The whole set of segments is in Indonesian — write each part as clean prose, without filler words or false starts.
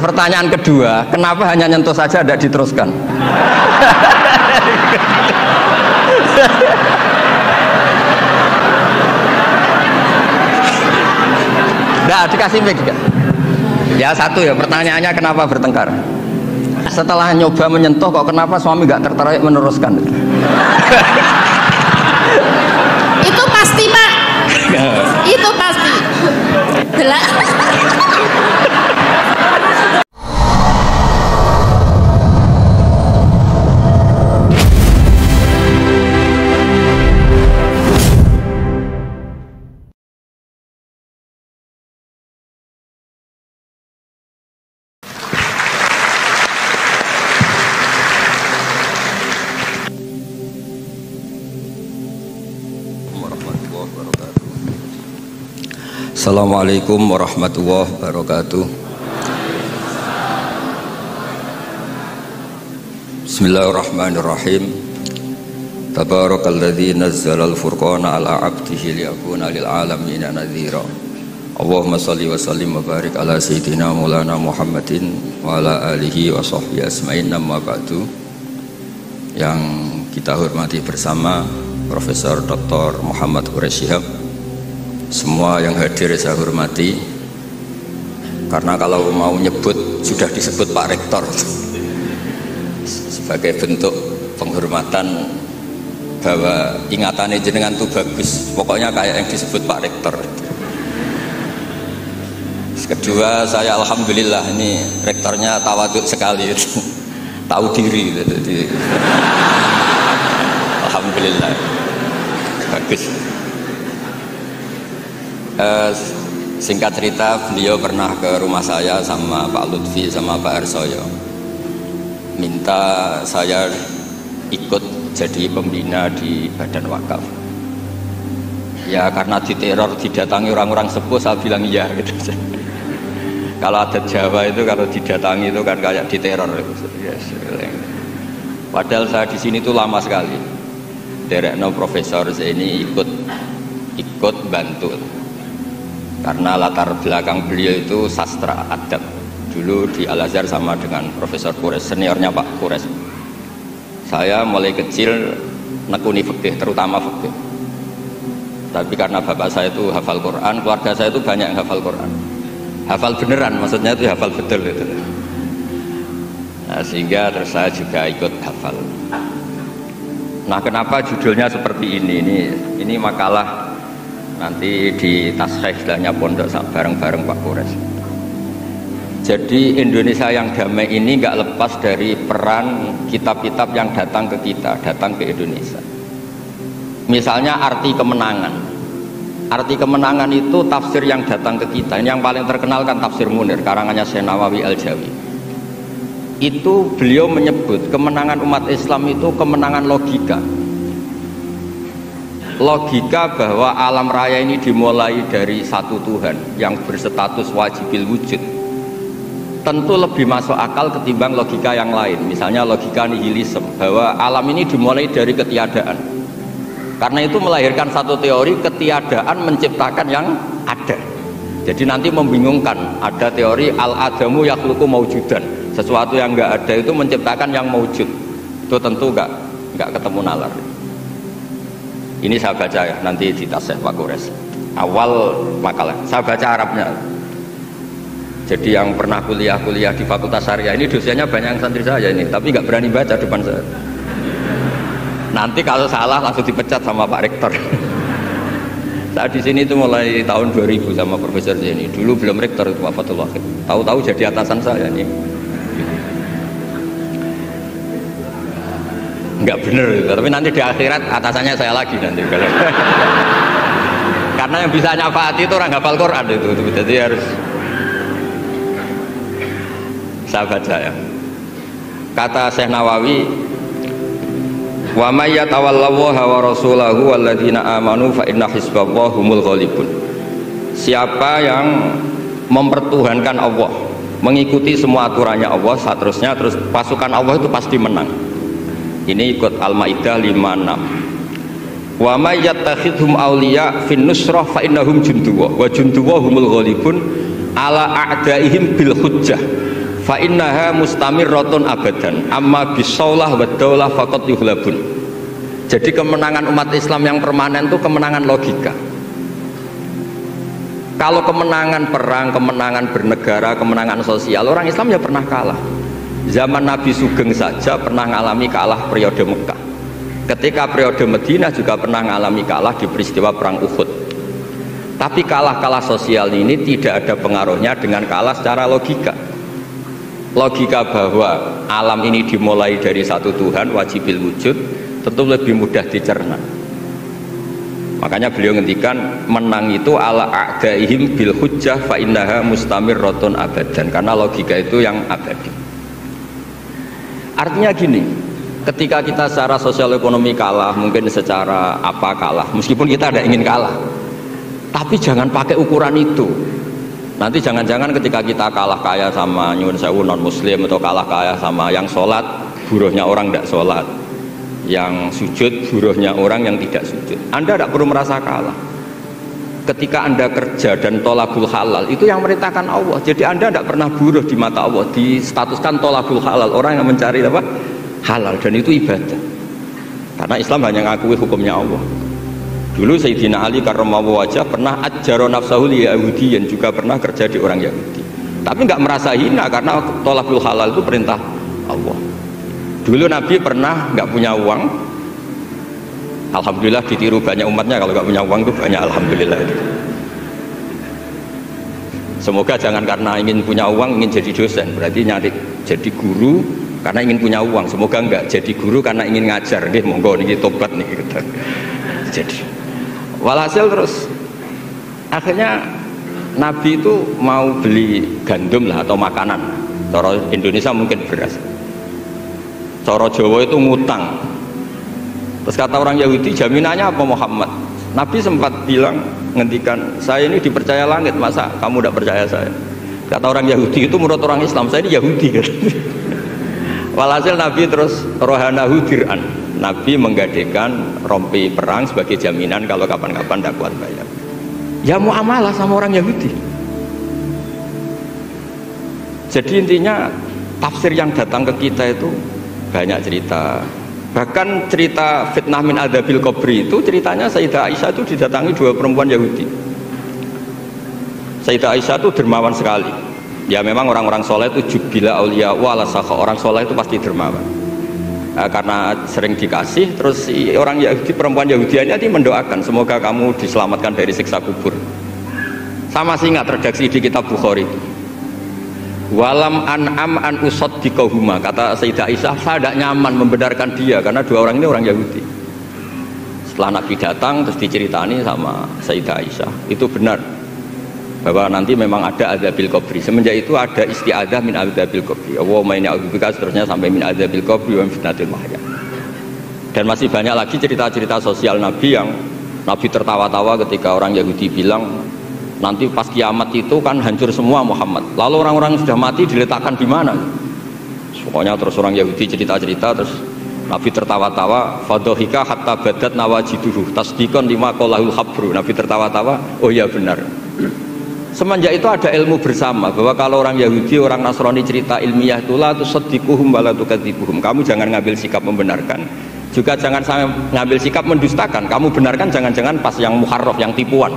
Terus pertanyaan kedua, kenapa hanya nyentuh saja tidak diteruskan? Nah, dikasih mic juga. Ya satu ya, pertanyaannya kenapa bertengkar? Setelah nyoba menyentuh kok kenapa suami nggak tertarik meneruskan? Itu pasti Pak. Itu pasti. Assalamualaikum warahmatullahi wabarakatuh. Bismillahirrahmanirrahim. Tabarakalladzi nazzalal furqana ala 'abdihi liyakuna lil 'alamin nadhira. Allahumma shalli wa sallim wa barik ala sayyidina Maulana Muhammadin wa ala alihi wa sahbihi asma'in, amma ba'du. Yang kita hormati bersama Profesor Dr. Muhammad Quraish Shihab, semua yang hadir saya hormati, karena kalau mau nyebut sudah disebut Pak Rektor sebagai bentuk penghormatan bahwa ingatannya jenengan itu bagus, pokoknya kayak yang disebut Pak Rektor. Kedua, saya alhamdulillah ini rektornya tawaduk sekali, tahu diri, jadi alhamdulillah bagus. Singkat cerita, beliau pernah ke rumah saya sama Pak Lutfi sama Pak Arsoyo, minta saya ikut jadi pembina di Badan Wakaf. Ya karena diteror, didatangi orang-orang sepuh, saya bilang iya gitu. Kalau adat Jawa itu kalau didatangi itu kan kayak diteror. Yes. Padahal saya di sini tuh lama sekali. Derekno Profesor Zaini ikut bantu. Karena latar belakang beliau itu sastra adab. Dulu di Al-Azhar sama dengan Profesor Quraish, seniornya Pak Quraish. Saya mulai kecil nekuni fikih, terutama fikih. Tapi karena bapak saya itu hafal Quran, keluarga saya itu banyak yang hafal Quran. Hafal beneran, maksudnya itu hafal betul itu. Nah, sehingga terus saya juga ikut hafal. Nah, kenapa judulnya seperti ini? Ini makalah nanti di tasrih istilahnya pondok bareng-bareng Pak Quraish. Jadi Indonesia yang damai ini nggak lepas dari peran kitab-kitab yang datang ke kita, datang ke Indonesia. Misalnya arti kemenangan. Arti kemenangan itu tafsir yang datang ke kita. Ini yang paling terkenal kan tafsir Munir, karangannya Syekh Nawawi Al-Jawi. Itu beliau menyebut kemenangan umat Islam itu kemenangan logika. Logika bahwa alam raya ini dimulai dari satu Tuhan yang berstatus wajibil wujud tentu lebih masuk akal ketimbang logika yang lain. Misalnya logika nihilisme, bahwa alam ini dimulai dari ketiadaan. Karena itu melahirkan satu teori ketiadaan menciptakan yang ada. Jadi nanti membingungkan, ada teori al-adamu yakhluqu maujudan, sesuatu yang enggak ada itu menciptakan yang maujud. Itu tentu enggak ketemu nalar. Ini saya baca ya, nanti di tasih Pak Quraish. Awal makalah, saya baca Arabnya. Jadi yang pernah kuliah di Fakultas Syariah ini dosennya banyak yang santri saya ini, tapi nggak berani baca depan saya. Nanti kalau salah langsung dipecat sama Pak Rektor. Saya di sini itu mulai tahun 2000 sama Profesor Zaini. Dulu belum Rektor itu Pak Fathul Wahid. Tahu-tahu jadi atasan saya ini. Enggak bener itu, tapi nanti di akhirat atasannya saya lagi nanti. Karena yang bisa nyafaati itu orang hafal Quran itu, jadi harus saya baca ya. Kata Syekh Nawawi, wa may yatawallallaha wa rasulahu walladzina amanu fa inna hizballahi humul ghalibun. Siapa yang mempertuhankan Allah, mengikuti semua aturannya Allah, seterusnya terus pasukan Allah itu pasti menang. Ini ikut Al-Maidah 56. Wa may yattakhidhum awliya fin nusrah fa innahum junduwa wa junduwa humul ghalibun ala a'daihim bil hujjah fa innaha mustamirratun abadan amma bisaulah wa daulah faqat yuhlabun. Jadi kemenangan umat Islam yang permanen itu kemenangan logika. Kalau kemenangan perang, kemenangan bernegara, kemenangan sosial, orang Islam ya pernah kalah. Zaman Nabi Sugeng saja pernah mengalami kalah periode Mekah. Ketika periode Madinah juga pernah mengalami kalah di peristiwa perang Uhud. Tapi kalah-kalah sosial ini tidak ada pengaruhnya dengan kalah secara logika. Logika bahwa alam ini dimulai dari satu Tuhan, wajibil wujud, tentu lebih mudah dicerna. Makanya beliau ngendikan menang itu ala a'daihim bil hujjah fa innaha mustamirratun abadan, karena logika itu yang abadi. Artinya gini, ketika kita secara sosial ekonomi kalah, mungkin secara apa kalah, meskipun kita ada ingin kalah, tapi jangan pakai ukuran itu. Nanti jangan-jangan ketika kita kalah kaya sama nyuwun sewu non muslim, atau kalah kaya sama yang sholat, buruhnya orang tidak sholat, yang sujud buruhnya orang yang tidak sujud, Anda tidak perlu merasa kalah. Ketika Anda kerja dan tolabul halal, itu yang merintahkan Allah. Jadi Anda tidak pernah buruh di mata Allah, distatuskan tolabul halal, orang yang mencari apa? Halal, dan itu ibadah. Karena Islam hanya ngakui hukumnya Allah. Dulu Sayyidina Ali karramallahu wajhah pernah ajjaro nafsahu li Yahudiyin, juga pernah kerja di orang Yahudi. Tapi nggak merasa hina karena tolabul halal itu perintah Allah. Dulu Nabi pernah nggak punya uang, alhamdulillah ditiru banyak umatnya. Kalau nggak punya uang itu banyak, alhamdulillah itu. Semoga jangan karena ingin punya uang ingin jadi dosen, berarti nyari jadi guru karena ingin punya uang. Semoga enggak jadi guru karena ingin ngajar. Nggih, monggo niki tobat niki gitu. Jadi walhasil terus akhirnya Nabi itu mau beli gandum lah atau makanan. Cara Indonesia mungkin beras, cara Jawa itu ngutang. Terus kata orang Yahudi, jaminannya apa Muhammad? Nabi sempat bilang, ngendikan, saya ini dipercaya langit, masa kamu tidak percaya saya? Kata orang Yahudi, itu menurut orang Islam, saya ini Yahudi. Walhasil Nabi terus rohanahu dir'an, Nabi menggadekan rompi perang sebagai jaminan kalau kapan-kapan tidak kuat bayar. Ya muamalah sama orang Yahudi. Jadi intinya tafsir yang datang ke kita itu banyak cerita. Bahkan cerita fitnah min adzabil qabri itu ceritanya Sayyidah Aisyah itu didatangi dua perempuan Yahudi. Sayyidah Aisyah itu dermawan sekali. Ya memang orang-orang soleh itu jubila aulia wala sakha, orang soleh itu pasti dermawan. Karena sering dikasih, terus si orang Yahudi, perempuan Yahudianya itu mendoakan semoga kamu diselamatkan dari siksa kubur. Sama sih ingat redaksi di kitab Bukhari, walam an'am an usaddiqahuma, kata Sayyidah Aisyah, saya tidak nyaman membenarkan dia karena dua orang ini orang Yahudi. Setelah Nabi datang terus diceritani sama Sayyidah Aisyah, itu benar bahwa nanti memang ada adzabil qabri. Semenjak itu ada isti'adzah min adzabil qabri, Allahumma inni a'udzubika, seterusnya sampai min adzabil qabri wa fitnatil mahya. Dan masih banyak lagi cerita-cerita sosial Nabi yang Nabi tertawa-tawa ketika orang Yahudi bilang nanti pas kiamat itu kan hancur semua Muhammad, lalu orang-orang yang sudah mati diletakkan di mana? Pokoknya terus orang Yahudi cerita-cerita, terus Nabi tertawa-tawa, fadhahika hatta badat nawajiduhu tasdiqan lima qalahul khabru. Nabi tertawa-tawa, oh ya benar. Semenjak itu ada ilmu bersama bahwa kalau orang Yahudi, orang Nasrani cerita ilmiah itu la tusaddiquhum wa la tukadzibuhum. Kamu jangan ngambil sikap membenarkan, juga jangan sampai ngambil sikap mendustakan. Kamu benarkan jangan-jangan pas yang muharraf, yang tipuan.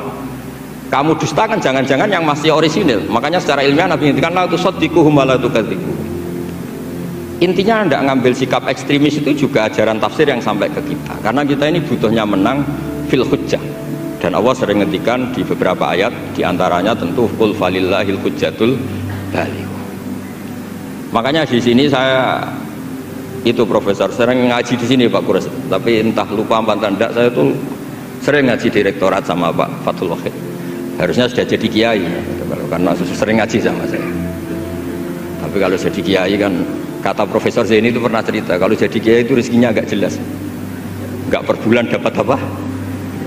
Kamu dustakan jangan-jangan yang masih orisinil. Makanya secara ilmiah Nabi ngendikan la tusaddiquhum wa la tukadzibuhum. Intinya tidak ngambil sikap ekstremis itu juga ajaran tafsir yang sampai ke kita. Karena kita ini butuhnya menang fil hujjah. Dan Allah sering ngendikan di beberapa ayat, diantaranya tentu qul falillahil hujjatul baligh. Makanya di sini saya itu profesor sering ngaji di sini Pak Kures, tapi entah lupa apa tidak, saya tuh sering ngaji direktorat sama Pak Fathul Wahid. Harusnya sudah jadi kiai karena sering ngaji sama saya. Tapi kalau jadi kiai kan, kata Profesor Zaini itu pernah cerita, kalau jadi kiai itu rezekinya agak jelas, nggak per bulan dapat apa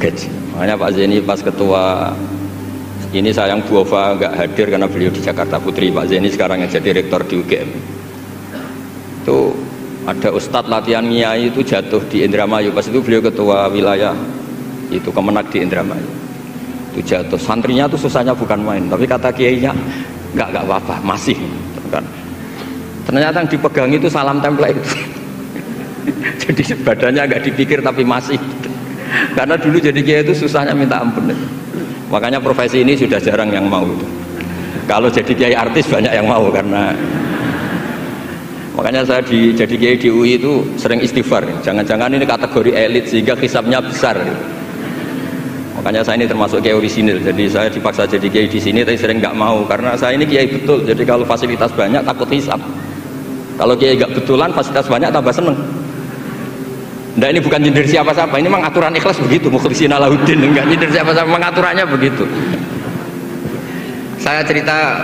gaji. Makanya Pak Zaini pas ketua ini sayang Bu Ova nggak hadir karena beliau di Jakarta Putri. Pak Zaini sekarang yang jadi rektor di UGM. Itu ada ustadz latihan kiai itu jatuh di Indramayu, pas itu beliau ketua wilayah itu Kemenak di Indramayu. Itu jatuh, santrinya tuh susahnya bukan main, tapi kata kiainya nggak apa-apa, masih kan. Ternyata yang dipegang itu salam template itu. Jadi badannya agak dipikir tapi masih. Karena dulu jadi kiai itu susahnya minta ampun. Makanya profesi ini sudah jarang yang mau. Kalau jadi kiai artis banyak yang mau karena makanya saya jadi kiai di UI itu sering istighfar. Jangan-jangan ini kategori elit sehingga hisabnya besar. Makanya saya ini termasuk kiai orisinil. Jadi saya dipaksa jadi kiai di sini tapi sering nggak mau karena saya ini kiai betul. Jadi kalau fasilitas banyak takut hisab. Kalau kiai nggak betulan fasilitas banyak tambah seneng. Nah ini bukan nyindir siapa-siapa, ini memang aturan ikhlas begitu, mukhlisin Alauddin, enggak nyindir siapa-siapa, mengaturannya begitu. Saya cerita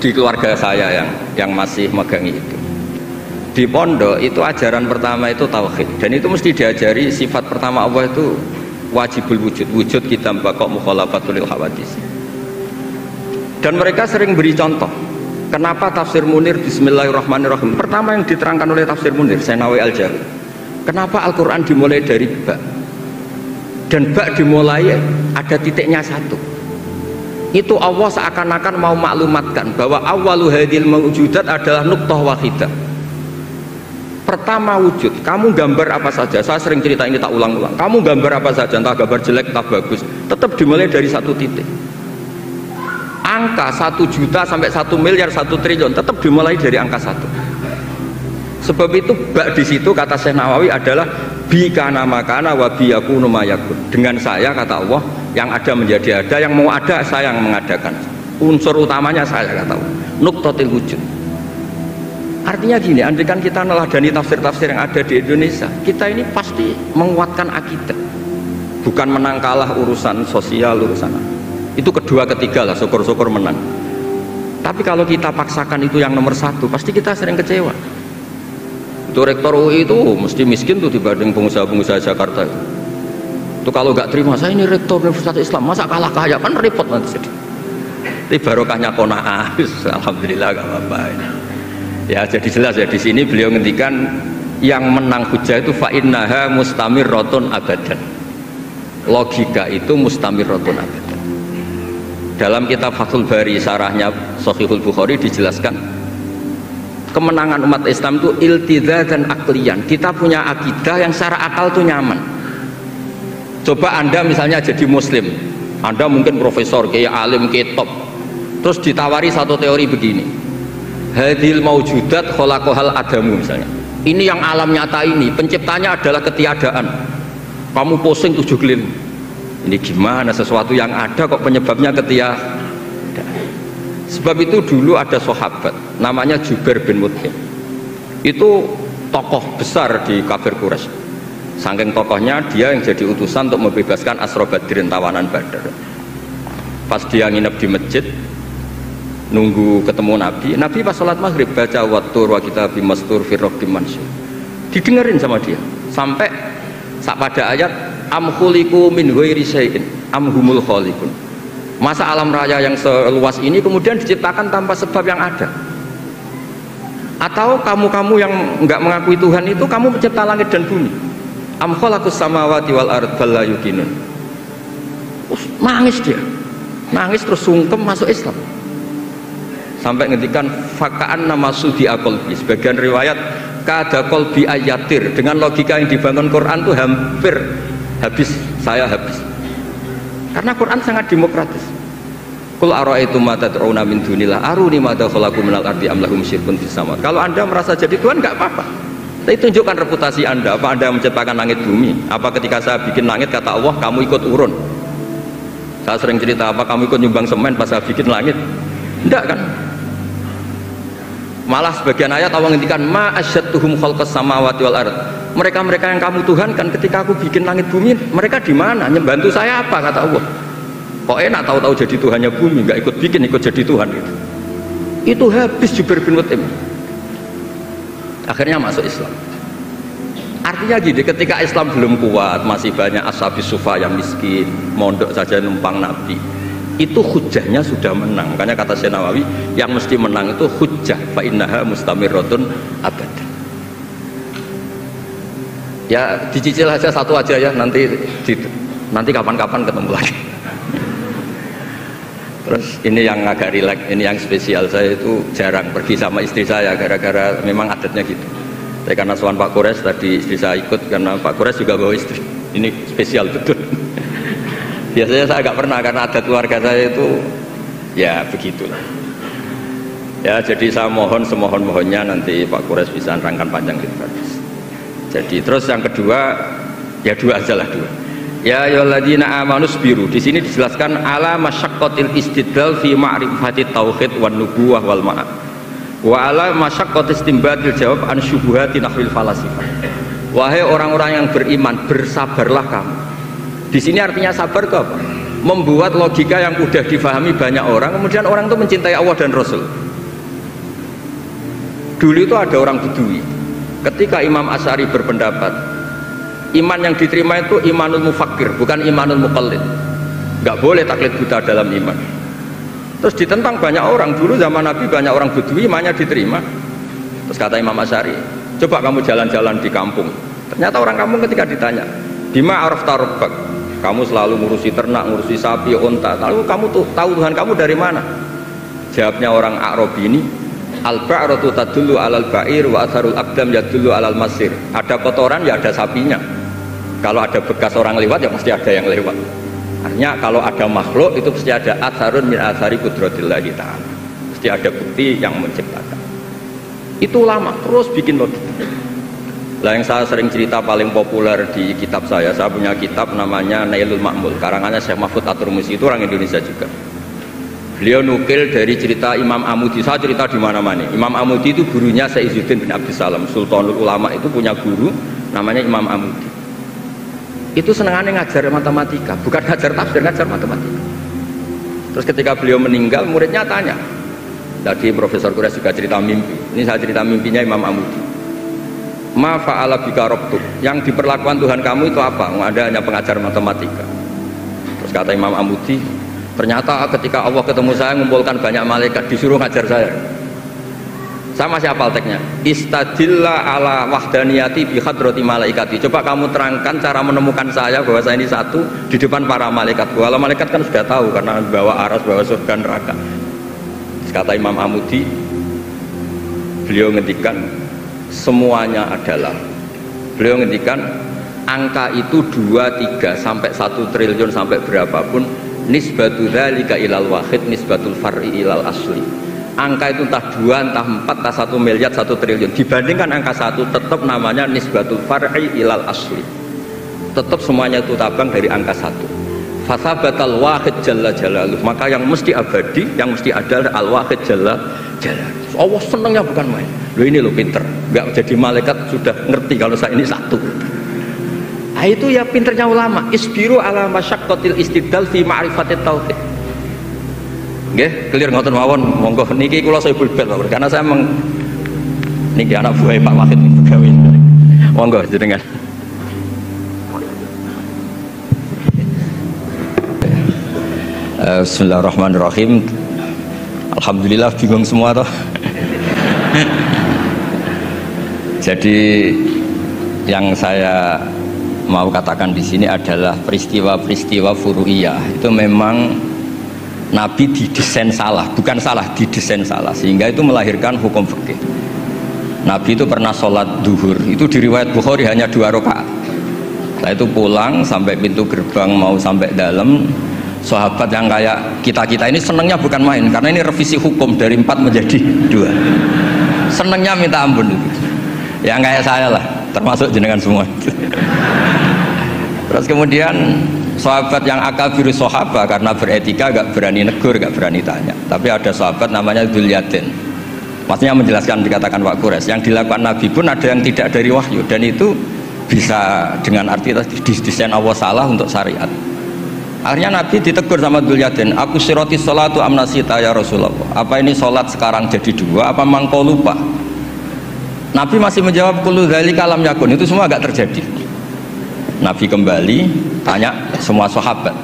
di keluarga saya yang masih megang itu. Di pondok itu ajaran pertama itu tauhid, dan itu mesti diajari sifat pertama Allah itu wajibul wujud, wujud kita mbakok mukhalafatul hawadis. Dan mereka sering beri contoh. Kenapa tafsir Munir Bismillahirrahmanirrahim? Pertama yang diterangkan oleh tafsir Munir, Senawi Al-Jawi. Kenapa Al-Quran dimulai dari bak? Dan bak dimulai ada titiknya satu. Itu Allah seakan-akan mau maklumatkan bahwa awalu hadil mawujudat adalah nuqtah wahidah. Pertama wujud, kamu gambar apa saja. Saya sering cerita ini tak ulang-ulang. Kamu gambar apa saja, entah gambar jelek, entah bagus, tetap dimulai dari satu titik. Angka 1 juta sampai 1 miliar 1 triliun tetap dimulai dari angka 1. Sebab itu bak di situ kata Syekh Nawawi adalah bi kana makana wa bi yakunu mayakun. Dengan saya kata Allah yang ada menjadi ada, yang mau ada saya yang mengadakan. Unsur utamanya saya kata Allah. Nuqtatil wujud. Artinya gini, andaikan kita neladani tafsir-tafsir yang ada di Indonesia, kita ini pasti menguatkan akidah. Bukan menang kalah urusan sosial, urusan itu kedua ketiga lah, syukur-syukur menang. Tapi kalau kita paksakan itu yang nomor satu, pasti kita sering kecewa. Itu rektor UI itu mesti miskin tuh dibanding pengusaha-pengusaha Jakarta itu kalau nggak terima saya ini rektor Universitas Islam masa kalah kaya kan repot nanti. Tapi barokahnya qanaah alhamdulillah gak apa-apa ya. Jadi jelas ya di sini beliau ngendikan yang menang hujah itu fa innaha mustamirratun abadan. Logika itu mustamirratun abadan. Dalam kitab Fathul Bari syarahnya Shahihul Bukhari dijelaskan kemenangan umat Islam itu iltidza dan aklian. Kita punya akidah yang secara akal itu nyaman. Coba Anda misalnya jadi muslim, Anda mungkin profesor, kayak alim, kayak top, terus ditawari satu teori begini, hadil maujudat khalaqahal adamu misalnya, ini yang alam nyata ini penciptanya adalah ketiadaan, kamu pusing 7 keliling, ini gimana sesuatu yang ada kok penyebabnya ketiadaan. Sebab itu dulu ada sahabat namanya Jubair bin Mut'im. Itu tokoh besar di kafir Quraisy. Saking tokohnya dia yang jadi utusan untuk membebaskan Asra Badrin, tawanan Badar. Pas dia nginep di masjid nunggu ketemu Nabi, Nabi pas sholat maghrib baca wattur wa kitabim mastur fi raqqim mansur. Didengerin sama dia sampai pada ayat am khuliqu min ghairi syai'in am humul khaliqun. Masa alam raya yang seluas ini kemudian diciptakan tanpa sebab yang ada? Atau kamu-kamu yang enggak mengakui Tuhan itu kamu pencipta langit dan bumi? Am khalaqus samawati wal ard bal la yuqinun. Nangis dia. Nangis terus sungkem masuk Islam. Sampai ngendikan fakaan nama sudi qalbi. Sebagian riwayat kada qalbi ayatir. Dengan logika yang dibangun Quran itu hampir habis, saya habis. Karena Quran sangat demokratis. Qul ara'aytum ma tad'una min dunillah aruni ma khalaqu minal ardi am lahum syirkun fis sama. Kalau Anda merasa jadi Tuhan enggak apa-apa. Tapi tunjukkan reputasi Anda. Apa Anda menciptakan langit bumi? Apa ketika saya bikin langit kata Allah kamu ikut urun? Saya sering cerita apa kamu ikut nyumbang semen pas saya bikin langit? Enggak kan? Malah sebagian ayat Allah ngendikan ma asyadtuhum khalqas samawati wal ard. Mereka-mereka yang kamu Tuhan kan ketika aku bikin langit bumi, mereka di mana? Membantu saya apa kata Allah? Kok enak tahu-tahu jadi Tuhannya bumi, nggak ikut bikin, ikut jadi Tuhan gitu. Itu habis Jubair bin Mut'im. Akhirnya masuk Islam. Artinya gini, ketika Islam belum kuat, masih banyak ashabis sufa yang miskin, mondok saja numpang Nabi. Itu hujahnya sudah menang. Makanya kata Syekh Nawawi, yang mesti menang itu hujah fa innaha mustamirratun abadan. Ya dicicil aja satu aja ya, nanti kapan-kapan ketemu lagi. Terus ini yang agak rileks, ini yang spesial. Saya itu jarang pergi sama istri saya gara-gara memang adatnya gitu. Tapi karena soal Pak Kores tadi istri saya ikut karena Pak Kores juga bawa istri. Ini spesial betul. Biasanya saya agak pernah karena adat keluarga saya itu ya begitulah. Ya jadi saya mohon semohon-mohonnya nanti Pak Kores bisa nerangkan panjang lebar. Jadi terus yang kedua ya dua aja lah dua. Ya ayyuhalladzina amanu sabiru. Di sini dijelaskan ala masyaqqatil istidlal fi ma'rifati tauhid wan nubuwah wal ma'ad. Wa ala masyaqqatis istinbatil jawab an syubuhati nahwil falasifah. Wahai orang-orang yang beriman, bersabarlah kamu. Di sini artinya sabar itu apa? Membuat logika yang mudah difahami banyak orang, kemudian orang itu mencintai Allah dan Rasul. Dulu itu ada orang Bedui. Ketika Imam Asy'ari berpendapat iman yang diterima itu imanul mufakir, bukan imanul muqallid. Nggak boleh taklid buta dalam iman. Terus ditentang banyak orang. Dulu zaman Nabi banyak orang Bedui imannya diterima. Terus kata Imam Asy'ari, coba kamu jalan-jalan di kampung. Ternyata orang kampung ketika ditanya, bima arafta rabbak, kamu selalu ngurusi ternak, ngurusi sapi, unta, lalu kamu tuh tahu Tuhan kamu dari mana? Jawabnya orang Arabi ini, al-ba'ratu tadullu alal ba'ir wa atharul abdam yadullu alal masir. Ada kotoran ya ada sapinya. Kalau ada bekas orang lewat ya pasti ada yang lewat. Artinya kalau ada makhluk itu pasti ada atharun min athari qudratillahi ta'ala. Pasti ada bukti yang menciptakan. Itu lama terus bikin logika. Lah yang saya sering cerita paling populer di kitab saya punya kitab namanya Nailul Ma'mul, karangannya Syekh Mahfud At-Turmusi, itu orang Indonesia juga. Beliau nukil dari cerita Imam Amudi. Saya cerita di mana-mana. Imam Amudi itu gurunya Syekh Izzuddin bin Abdussalam, Sultanul Ulama, itu punya guru namanya Imam Amudi. Itu senangannya ngajar matematika, bukan ngajar tafsir, ngajar matematika. Terus ketika beliau meninggal, muridnya tanya. Tadi Profesor Kures juga cerita mimpi. Ini saya cerita mimpinya Imam Amudi. Ma fa'ala bika rabbuk, yang diperlakukan Tuhan kamu itu apa? Ada hanya pengajar matematika. Terus kata Imam Amudi, ternyata ketika Allah ketemu saya mengumpulkan banyak malaikat disuruh ngajar saya. Saya masih hafal teksnya. Istadilla ala wahdaniyati bi hadrati malaikati. Coba kamu terangkan cara menemukan saya bahwa saya ini satu di depan para malaikat. Kalau malaikat kan sudah tahu karena bawa aras, bawa surga neraka. Kata Imam Amudi, beliau ngendikan semuanya adalah, beliau ngendikan angka itu 2, 3 sampai 1 triliun sampai berapapun, nisbatu dzalika ilal wahid nisbatul far'i ilal asli. Angka itu entah 2, entah 4, entah 1 miliar, 1 triliun dibandingkan angka 1 tetap namanya nisbatul far'i ilal asli. Tetap semuanya itu tabang dari angka 1. Fathabatal wahid jalla jalaluh, maka yang mesti abadi, yang mesti ada al wahid jalla jalaluh. Allah senangnya bukan main. Loh ini lo pinter, nggak jadi malaikat sudah ngerti kalau saya ini satu. Nah, itu ya pinternya ulama. Isbiru ala masyaqqatil istidlal fi ma'rifatit tauhid. Nggih, clear ngoten mawon. Monggo niki kula saya bulbet karena saya niki anak buah Pak Wahid pegawai. Monggo jenengan. Bismillahirrahmanirrahim. Alhamdulillah bingung semua toh. Jadi yang saya mau katakan di sini adalah peristiwa-peristiwa furu'iyah itu memang Nabi didesain salah, bukan salah, didesain salah, sehingga itu melahirkan hukum fikih. Nabi itu pernah sholat duhur, itu di riwayat Bukhari hanya 2 rakaat. Setelah itu pulang sampai pintu gerbang mau sampai dalam, sahabat yang kayak kita-kita ini senangnya bukan main, karena ini revisi hukum dari 4 menjadi 2. Senangnya minta ampun itu. Yang kayak saya lah, termasuk jenengan semua. Terus kemudian sahabat yang akabir sahabat karena beretika gak berani negur, gak berani tanya. Tapi ada sahabat namanya Dzulyaden. Maksudnya menjelaskan dikatakan Pak Kures, yang dilakukan Nabi pun ada yang tidak dari wahyu, dan itu bisa dengan arti desain Allah salah untuk syariat. Akhirnya Nabi ditegur sama Dzulyaden, aku siroti sholatu amnasita ya Rasulullah, apa ini sholat sekarang jadi 2, apa mangkau lupa? Nabi masih menjawab kullu dzalika lam yakun, itu semua agak terjadi. Nabi kembali tanya semua sahabat,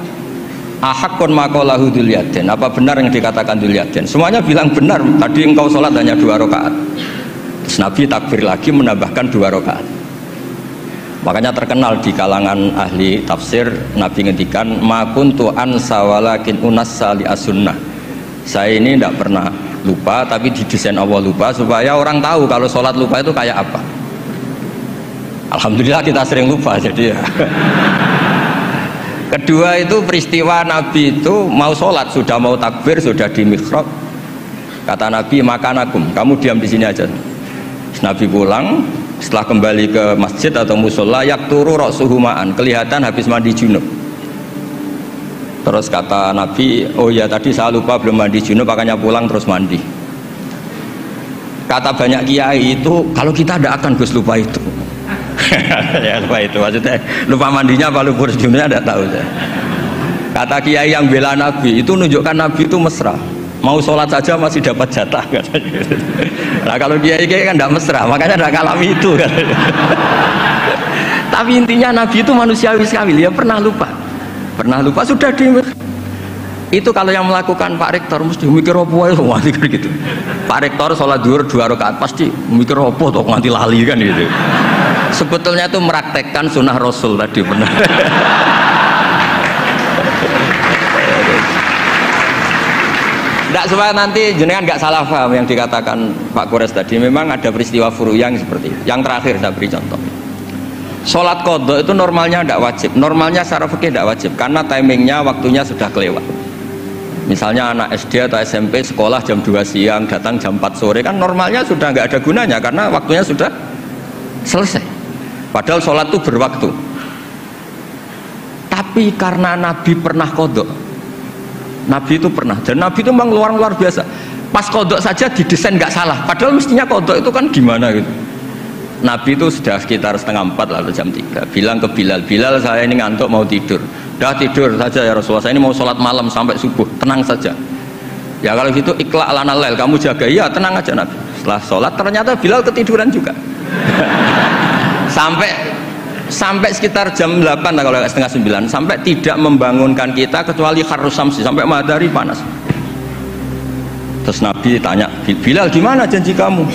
ahakun maqalahu Dzulyaden, apa benar yang dikatakan Dzulyaden? Semuanya bilang benar, tadi engkau sholat hanya 2 rakaat. Terus Nabi takbir lagi menambahkan 2 rakaat. Makanya terkenal di kalangan ahli tafsir, Nabi ngendikan ma kuntu ansa walakin unassa li as-sunnah. Saya ini tidak pernah lupa, tapi didesain Allah lupa supaya orang tahu kalau sholat lupa itu kayak apa. Alhamdulillah kita sering lupa jadi ya. Kedua itu peristiwa Nabi itu mau sholat, sudah mau takbir, sudah di mihrab. Kata Nabi, makanakum, kamu diam di sini aja. Nabi pulang, setelah kembali ke masjid atau musola, yakturu ra'suhu ma'an, kelihatan habis mandi junub. Terus kata Nabi, oh ya tadi saya lupa belum mandi junub, makanya pulang terus mandi. Kata banyak kiai itu, kalau kita tidak akan Gus lupa itu. Ya lupa itu, maksudnya lupa mandinya apa lupa junubnya tidak tahu saya. Kata kiai yang bela Nabi, itu menunjukkan Nabi itu mesra. Mau sholat saja masih dapat jatah katanya. Nah kalau kiai kan tidak mesra, makanya tidak ngalami itu katanya. Tapi intinya Nabi itu manusiawi sekali, dia pernah lupa sudah di itu. Kalau yang melakukan Pak Rektor mesti mikir apa ya nganti gitu. Pak Rektor sholat zuhur 2 rakaat pasti mikir apa tuh nganti lali kan gitu. Sebetulnya itu meraktekkan sunnah Rasul tadi benar. Tidak supaya nanti jenengan nggak salah paham yang dikatakan Pak Kores tadi. Memang ada peristiwa furu yang seperti itu. Yang terakhir saya beri contoh. Sholat qadha itu normalnya tidak wajib. Normalnya secara fikih tidak wajib karena timingnya waktunya sudah kelewat. Misalnya anak SD atau SMP sekolah jam 2 siang datang jam 4 sore kan normalnya sudah nggak ada gunanya karena waktunya sudah selesai. Padahal sholat itu berwaktu. Tapi karena Nabi pernah qadha, Nabi itu pernah, dan Nabi itu memang luar biasa. Pas qadha saja didesain nggak salah. Padahal mestinya qadha itu kan gimana gitu. Nabi itu sudah sekitar 3:30 lalu jam 3 bilang ke Bilal, Bilal saya ini ngantuk mau tidur. Dah tidur saja ya Rasulullah, saya ini mau sholat malam sampai subuh, tenang saja. Ya kalau gitu ikhla' lana lail, kamu jaga. Iya tenang aja Nabi. Setelah sholat ternyata Bilal ketiduran juga. sampai sekitar jam 8 kalau 8:30 sampai tidak membangunkan kita kecuali harus samsi, sampai matahari panas. Terus Nabi tanya, Bilal gimana janji kamu?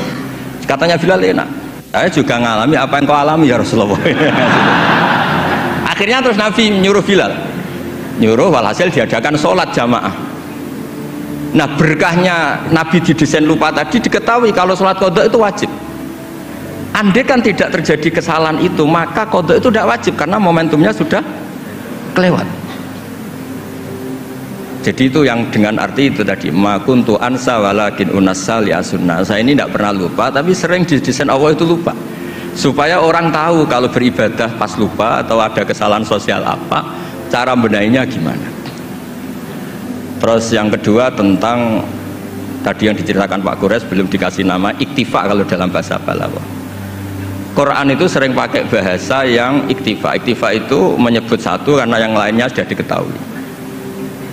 Katanya Bilal enak. Saya juga ngalami apa yang kau alami ya Rasulullah. Akhirnya terus Nabi nyuruh Bilal, nyuruh walhasil diadakan sholat jamaah. Nah berkahnya Nabi didesain lupa tadi diketahui kalau sholat qadha itu wajib. Andai kan tidak terjadi kesalahan itu maka qadha itu tidak wajib karena momentumnya sudah kelewat. Jadi itu yang dengan arti itu tadi ma kuntu ansa walakin unassa li as-sunnah. Saya ini tidak pernah lupa tapi sering didesain Allah itu lupa. Supaya orang tahu kalau beribadah pas lupa atau ada kesalahan sosial apa, cara benahinya gimana. Terus yang kedua tentang tadi yang diceritakan Pak Kores belum dikasih nama iktifa kalau dalam bahasa Balaghah. Quran itu sering pakai bahasa yang iktifa. Iktifa itu menyebut satu karena yang lainnya sudah diketahui.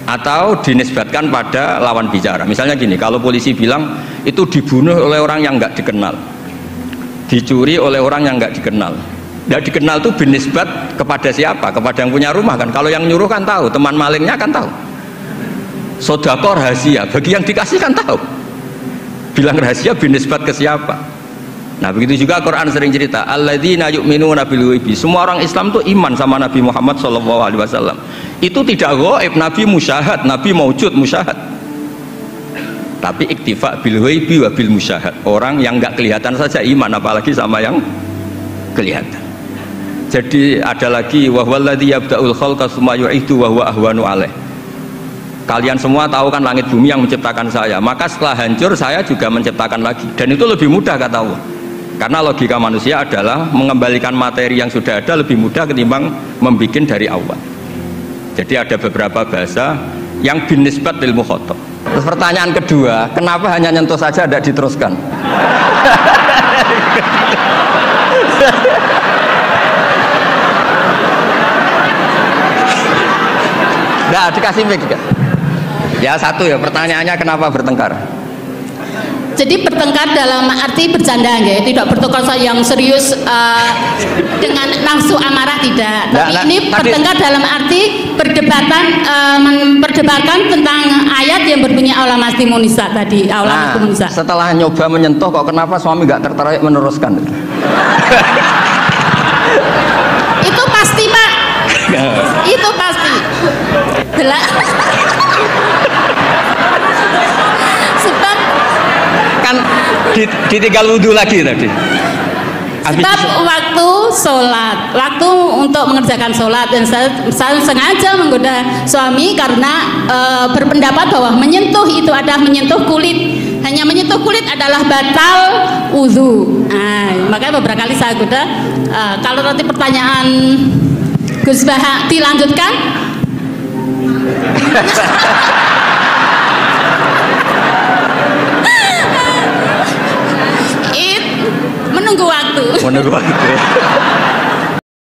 Atau dinisbatkan pada lawan bicara. Misalnya gini, kalau polisi bilang itu dibunuh oleh orang yang nggak dikenal, dicuri oleh orang yang nggak dikenal. Nggak dikenal itu binisbat kepada siapa? Kepada yang punya rumah kan. Kalau yang nyuruh kan tahu, teman malingnya kan tahu. Sodako rahasia, bagi yang dikasih kan tahu. Bilang rahasia binisbat ke siapa? Nah begitu juga Quran sering cerita alladzina yu'minuna bil ghaibi. Semua orang Islam itu iman sama Nabi Muhammad SAW. Itu tidak ghaib, Nabi musyahad, Nabi maujud musyahad. Tapi iktifa bil ghaibi wa bil musyahad. Orang yang nggak kelihatan saja iman, apalagi sama yang kelihatan. Jadi ada lagi wa huwallazi yabda'ul khalqa tsumma yu'idu wa huwa ahwanu alaih. Kalian semua tahu kan langit bumi yang menciptakan saya, maka setelah hancur saya juga menciptakan lagi, dan itu lebih mudah kata Allah. Karena logika manusia adalah mengembalikan materi yang sudah ada lebih mudah ketimbang membuat dari awal. Jadi ada beberapa bahasa yang binisbat lil mukhatab. Terus pertanyaan kedua, kenapa hanya nyentuh saja tidak diteruskan? Nah, dikasih mic juga. Ya satu ya, pertanyaannya kenapa bertengkar? Jadi bertengkar dalam arti bercanda ya, tidak bertengkar yang serius dengan nafsu amarah tidak. Tapi ini bertengkar dalam arti memperdebatkan tentang ayat yang berbunyi aula mastimunisa tadi, aula mastimunisa. Setelah nyoba menyentuh kok kenapa suami nggak tertarik meneruskan? Itu pasti Pak. Itu pasti. kan ditinggal wudhu lagi tadi. Sebab waktu sholat, waktu untuk mengerjakan sholat, dan saya sengaja menggoda suami karena berpendapat bahwa menyentuh itu adalah menyentuh kulit, hanya menyentuh kulit adalah batal wudhu. Nah, makanya beberapa kali saya goda. Kalau nanti pertanyaan Gus Baha dilanjutkan. Menunggu waktu. Menunggu waktu.